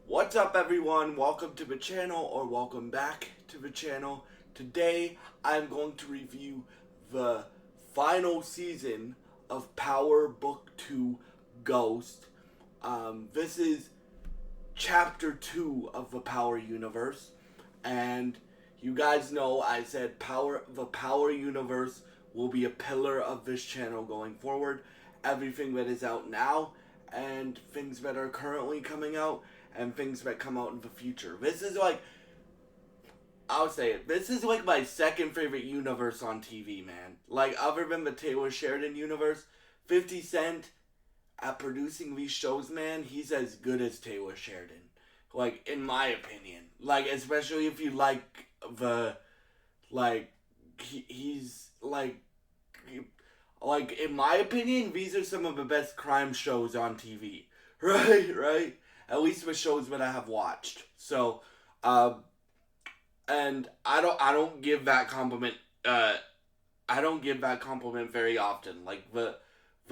What's up, everyone? Welcome to the channel, or welcome back to the channel. Today I'm going to review the final season of Power Book 2 Ghost. This is chapter 2 of the Power universe, and you guys know I said the Power universe will be a pillar of this channel going forward. Everything that is out now and things that are currently coming out and things that come out in the future. I'll say it, this is like my second favorite universe on TV, man. Like, other than the Taylor Sheridan universe, 50 Cent at producing these shows, man, he's as good as Taylor Sheridan. Like, in my opinion. Like, especially if you like the, like, he's, like, in my opinion, these are some of the best crime shows on TV. Right? At least the shows that I have watched. So, and I don't give that compliment, I don't give that compliment very often. Like, the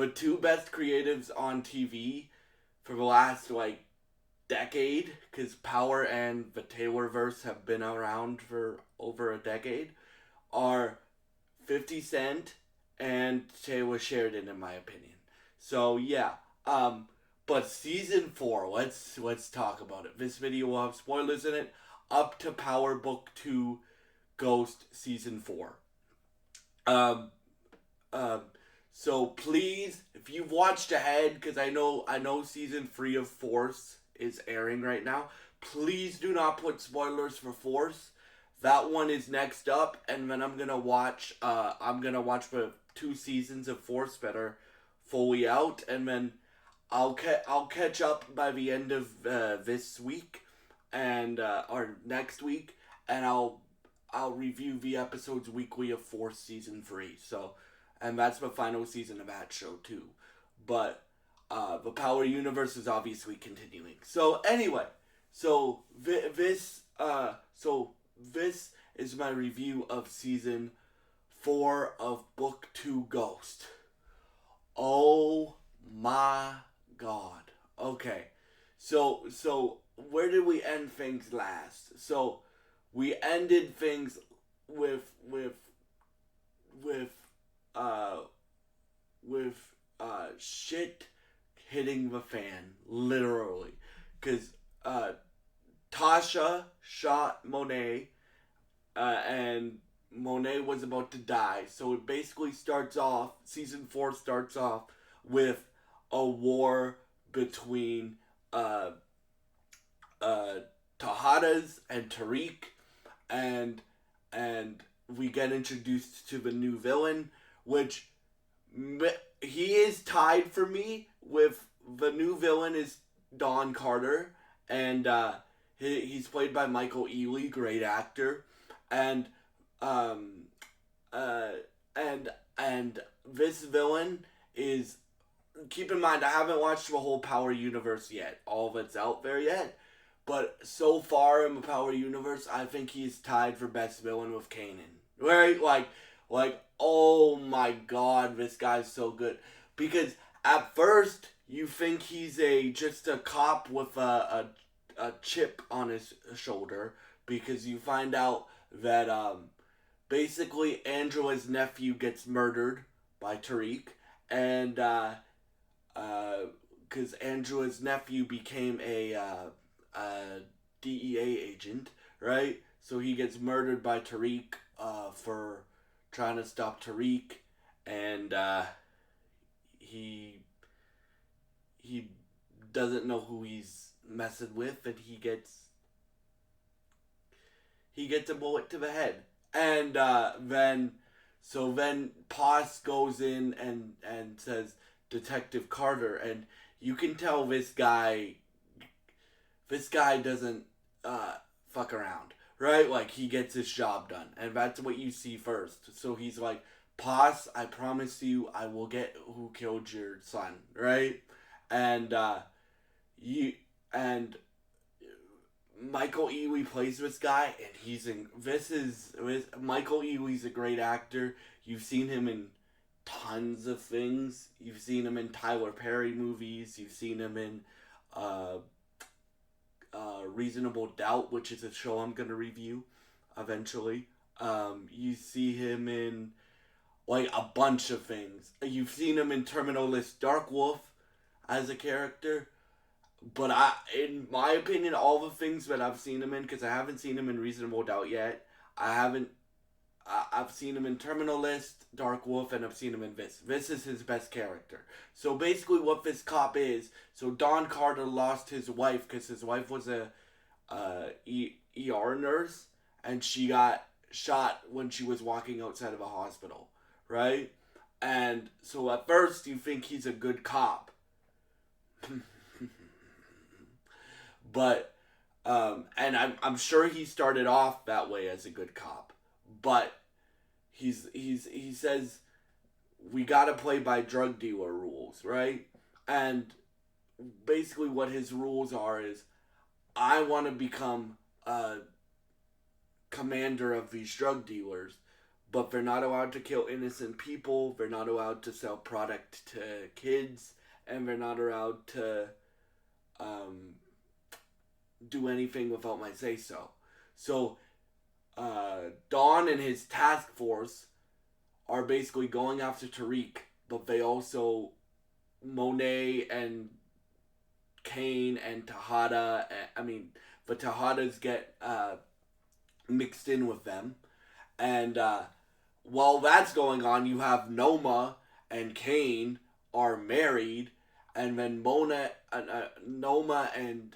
two best creatives on TV for the last, like, decade, because Power and the Taylorverse have been around for over a decade, are 50 Cent and Taylor Sheridan, in my opinion. So yeah, but season 4, let's talk about it. This video will have spoilers in it up to Power Book 2 Ghost season 4. Um, um, so please, if you've watched ahead, because I know season 3 of Force is airing right now, please do not put spoilers for Force. That one is next up, and then I'm gonna watch the 2 seasons of Force that are fully out, and then I'll catch up by the end of this week, and or next week, and I'll review the episodes weekly of Force season 3. So, and that's the final season of that show too. But the Power universe is obviously continuing. So anyway, so this is my review of season 4 of Book 2 Ghost. Oh my god. Okay. So where did we end things last? So we ended things with with uh shit hitting the fan, literally, because Tasha shot Monet, and Monet was about to die. So it basically starts off, season 4 starts off with a war between Tahadas and Tariq, and we get introduced to the new villain, which he is tied for me with the new villain is Don Carter, and he's played by Michael Ealy, great actor, and um, uh, and this villain is. Keep in mind, I haven't watched the whole Power universe yet. All of it's out there yet. But so far in the Power universe, I think he's tied for best villain with Kanan. Right? Oh my god, this guy's so good. Because at first, you think he's just a cop with a chip on his shoulder. Because you find out that basically Angela's nephew gets murdered by Tariq. And because Angela's nephew became a DEA agent, right? So he gets murdered by Tariq for trying to stop Tariq, and he doesn't know who he's messing with, and he gets a bullet to the head, and then Poss goes in and says, Detective Carter, and you can tell this guy doesn't fuck around, right? Like, he gets his job done, and that's what you see first. So he's like, Poss, I promise you I will get who killed your son, right? And you and Michael Ealy plays this guy, and Michael Ealy's a great actor. You've seen him in tons of things. You've seen him in Tyler Perry movies. You've seen him in Reasonable Doubt, which is a show I'm gonna review eventually. You see him in like a bunch of things. You've seen him in Terminal List Dark Wolf as a character. But in my opinion, all the things that I've seen him in, because I haven't seen him in Reasonable Doubt yet. I haven't. I've seen him in Terminal List, Dark Wolf, and I've seen him in this. This is his best character. So basically, what this cop is. So Don Carter lost his wife because his wife was a ER nurse, and she got shot when she was walking outside of a hospital, right? And so at first, you think he's a good cop. But, and I'm sure he started off that way as a good cop, but he says we gotta play by drug dealer rules, right? And basically what his rules are is I want to become a commander of these drug dealers, but they're not allowed to kill innocent people, they're not allowed to sell product to kids, and they're not allowed to, do anything without my say-so. So, Don and his task force are basically going after Tariq, but they also, Monet and Kane and Tejada, the Tejadas get mixed in with them. And while that's going on, you have Noma and Kane are married, and then Noma and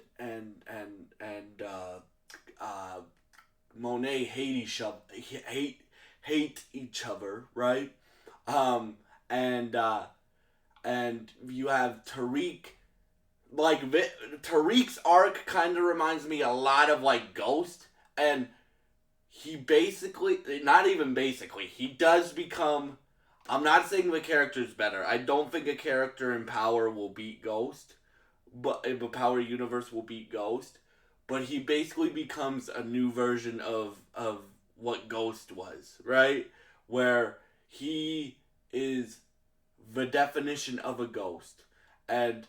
Monet hate each other, right? And you have Tariq. Like Tariq's arc kind of reminds me a lot of like Ghost, and he basically, not even basically, he does become. I'm not saying the character's better. I don't think a character in Power will beat Ghost, but in the Power universe will beat Ghost. But he basically becomes a new version of what Ghost was, right? Where he is the definition of a ghost. And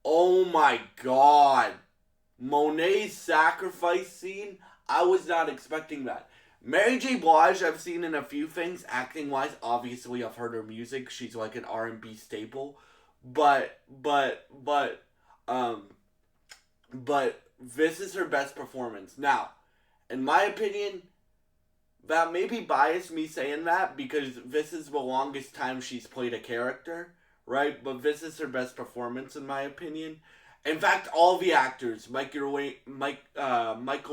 oh my god, Monet's sacrifice scene, I was not expecting that. Mary J. Blige I've seen in a few things, acting wise. Obviously I've heard her music. She's like an R&B staple. But this is her best performance. Now, in my opinion, that maybe biased me saying that because this is the longest time she's played a character, right? But this is her best performance in my opinion. In fact, all the actors, Michael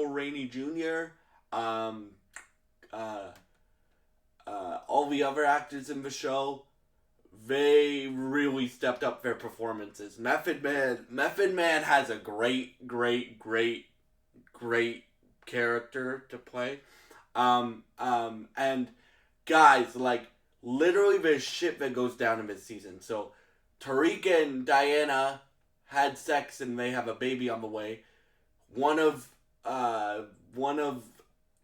Rainey Jr., all the other actors in the show, they really stepped up their performances. Method Man has a great character to play. And guys, like, literally there's shit that goes down in this season. So, Tariq and Diana had sex and they have a baby on the way. One of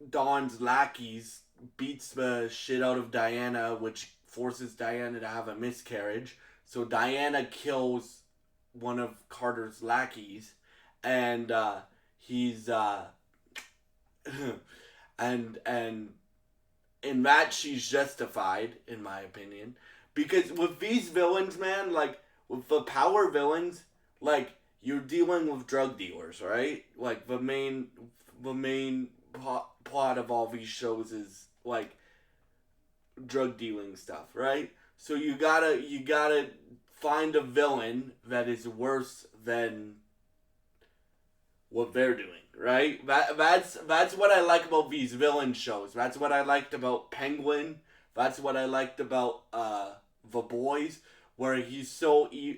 Dawn's lackeys beats the shit out of Diana, which forces Diana to have a miscarriage. So Diana kills one of Carter's lackeys, and he's and in that she's justified, in my opinion, because with these villains, man, like with the Power villains, like you're dealing with drug dealers, right? Like the main plot of all these shows is like drug dealing stuff, right? So you gotta find a villain that is worse than what they're doing, right? That's what I like about these villain shows. That's what I liked about Penguin. That's what I liked about The Boys, where he's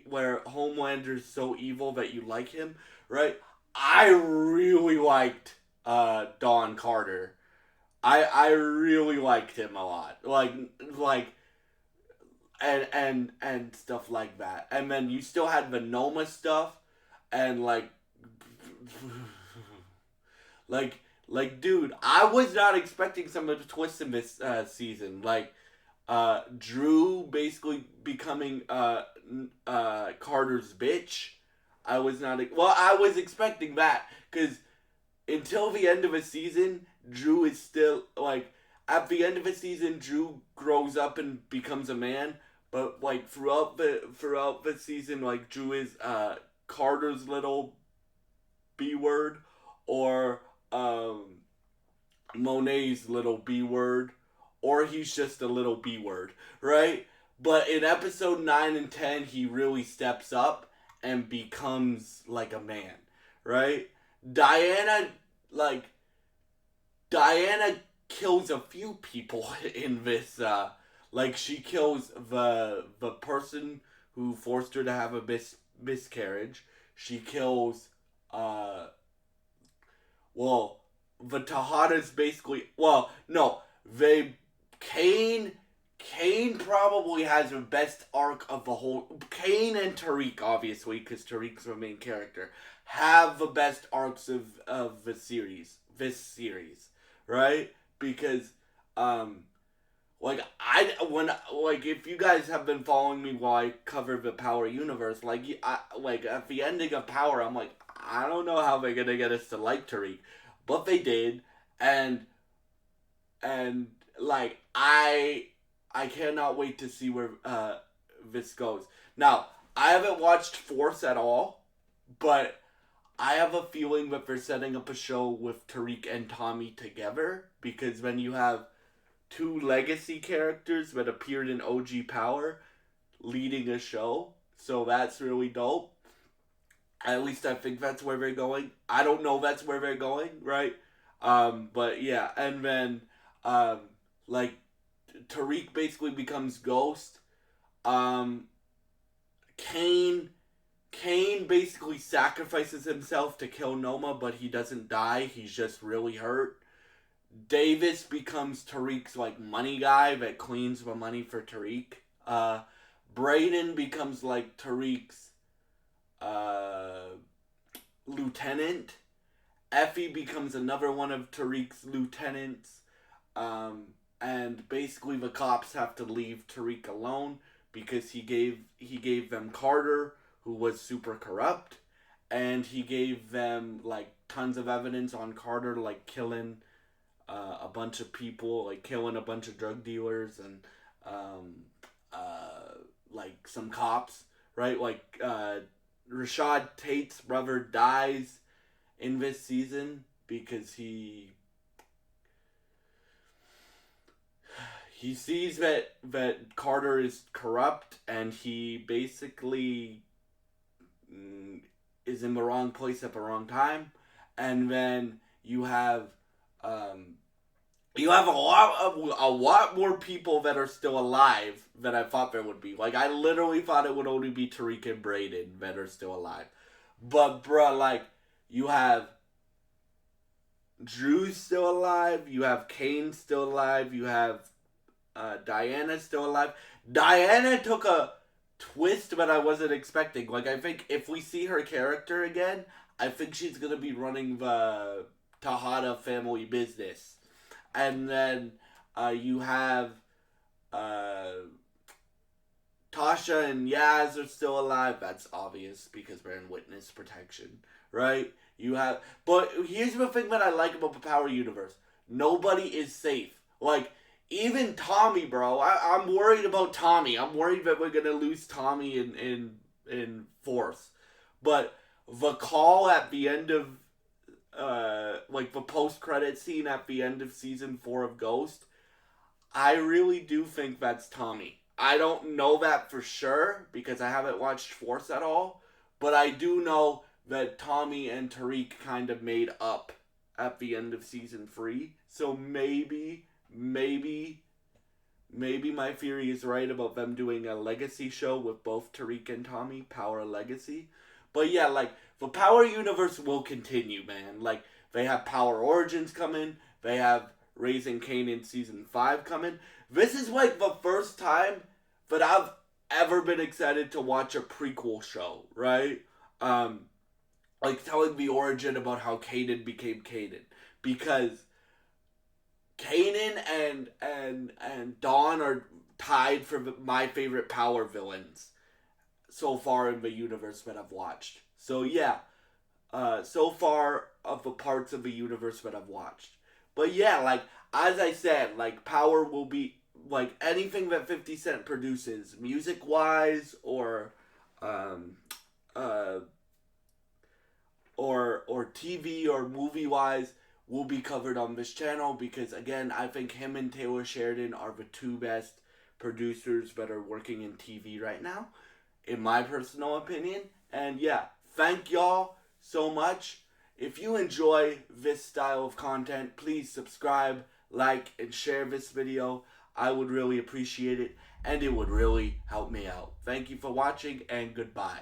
where Homelander's so evil that you like him, right? I really liked Don Carter. I really liked him a lot. Like and stuff like that. And then you still had the Noma stuff and like dude, I was not expecting some of the twists in this season. Like Drew basically becoming Carter's bitch. I was not. Well, I was expecting that because until the end of a season, Drew is still like at the end of a season, Drew grows up and becomes a man. But like throughout the season, like Drew is Carter's little B word or Monet's little B word, or he's just a little B word, right? But in episode 9 and 10, he really steps up and becomes like a man, right? Diana, like, Diana kills a few people in this, like, she kills the person who forced her to have a miscarriage. She kills, uh, well, the Tejadas basically. Well, no, they Kane. Kane probably has the best arc of the whole. Kane and Tariq, obviously, because Tariq's the main character, have the best arcs of the series. This series, right? Because, like if you guys have been following me while I cover the Power universe, like at the ending of Power, I'm like, I don't know how they're gonna get us to like Tariq, but they did, and and like I cannot wait to see where this goes. Now I haven't watched Force at all, but I have a feeling that they're setting up a show with Tariq and Tommy together because when you have two legacy characters that appeared in OG Power leading a show, so that's really dope. At least I think that's where they're going. I don't know that's where they're going, right? But yeah, and then um, like Tariq basically becomes Ghost. Um, Kane Kane basically sacrifices himself to kill Noma, but he doesn't die. He's just really hurt. Davis becomes Tariq's like money guy that cleans the money for Tariq. Brayden becomes like Tariq's uh, lieutenant. Effie becomes another one of Tariq's lieutenants. And basically the cops have to leave Tariq alone because he gave them Carter, who was super corrupt, and he gave them like tons of evidence on Carter, like killing a bunch of people, like killing a bunch of drug dealers and um, like some cops, right? Like Rashad Tate's brother dies in this season because he sees that Carter is corrupt and he basically is in the wrong place at the wrong time, and then um, you have a lot more people that are still alive than I thought there would be. Like I literally thought it would only be Tariq and Brayden that are still alive, but bruh, like you have Drew's still alive, you have Kane still alive, you have Diana's still alive. Diana took a twist that I wasn't expecting. Like, I think if we see her character again, I think she's gonna be running the Tejada family business. And then you have uh, Tasha and Yaz are still alive. That's obvious because they're in witness protection, right? But here's the thing that I like about the Power Universe: nobody is safe. Like, even Tommy, bro. I'm worried about Tommy. I'm worried that we're gonna lose Tommy in Force. But the call at the end of like the post credit scene at the end of season 4 of Ghost, I really do think that's Tommy. I don't know that for sure because I haven't watched Force at all, but I do know that Tommy and Tariq kind of made up at the end of season 3. So maybe my theory is right about them doing a legacy show with both Tariq and Tommy, Power Legacy. But yeah, like the Power universe will continue, man. Like they have Power Origins coming, they have Raising Kanan season 5 coming. This is like the first time that I've ever been excited to watch a prequel show, right? Like telling the origin about how Kanan became Kanan, because Kanan and Dawn are tied for my favorite Power villains so far in the universe that I've watched. So yeah, so far of the parts of the universe that I've watched. But yeah, like as I said, like Power will be like anything that 50 Cent produces, music wise um uh or TV or movie wise will be covered on this channel because again, I think him and Taylor Sheridan are the two best producers that are working in TV right now, in my personal opinion. And yeah, thank y'all so much. If you enjoy this style of content, please subscribe, like, and share this video. I would really appreciate it, and it would really help me out. Thank you for watching, and goodbye.